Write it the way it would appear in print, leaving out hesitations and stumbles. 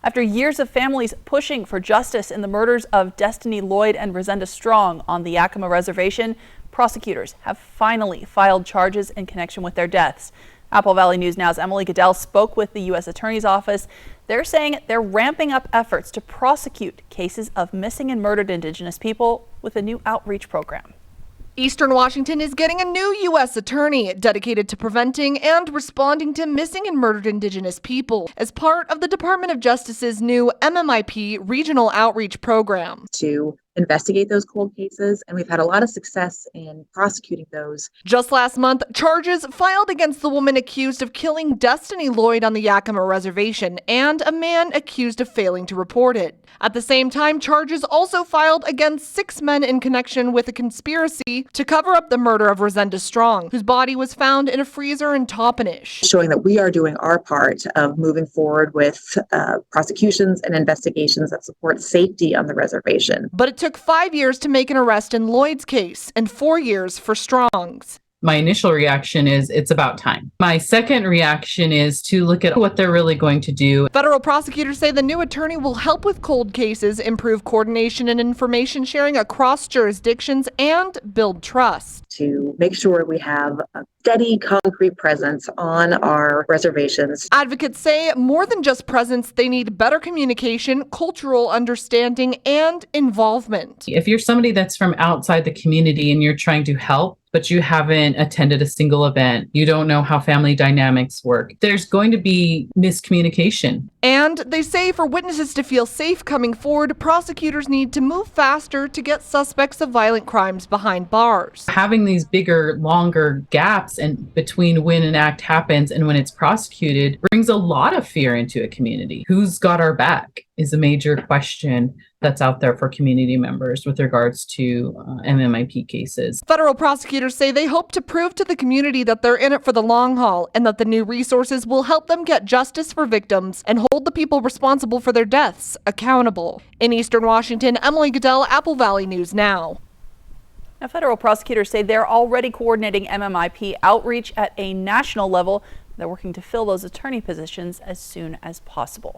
After years of families pushing for justice in the murders of Destiny Lloyd and Rosenda Strong on the Yakima Reservation, prosecutors have finally filed charges in connection with their deaths. Apple Valley News Now's Emily Goodell spoke with the U.S. Attorney's Office. They're saying they're ramping up efforts to prosecute cases of missing and murdered Indigenous people with a new outreach program. Eastern Washington is getting a new U.S. attorney dedicated to preventing and responding to missing and murdered Indigenous people as part of the Department of Justice's new MMIP regional outreach program. To investigate those cold cases, and we've had a lot of success in prosecuting those. Just last month, charges filed against the woman accused of killing Destiny Lloyd on the Yakima Reservation and a man accused of failing to report it. At the same time, charges also filed against 6 men in connection with a conspiracy to cover up the murder of Rosenda Strong, whose body was found in a freezer in Toppenish. Showing that we are doing our part of moving forward with prosecutions and investigations that support safety on the reservation. But it took 5 years to make an arrest in Lloyd's case and 4 years for Strong's. My initial reaction is it's about time. My second reaction is to look at what they're really going to do. Federal prosecutors say the new attorney will help with cold cases, improve coordination and information sharing across jurisdictions, and build trust. To make sure we have a steady, concrete presence on our reservations. Advocates say more than just presence, they need better communication, cultural understanding, and involvement. If you're somebody that's from outside the community and you're trying to help, but you haven't attended a single event, you don't know how family dynamics work, there's going to be miscommunication. And they say for witnesses to feel safe coming forward, prosecutors need to move faster to get suspects of violent crimes behind bars. Having these bigger, longer gaps and between when an act happens and when it's prosecuted brings a lot of fear into a community. Who's got our back is a major question that's out there for community members with regards to MMIP cases. Federal prosecutors say they hope to prove to the community that they're in it for the long haul and that the new resources will help them get justice for victims and hold the people responsible for their deaths accountable. In Eastern Washington, Emily Goodell, Apple Valley News Now. Now, federal prosecutors say they're already coordinating MMIP outreach at a national level. They're working to fill those attorney positions as soon as possible.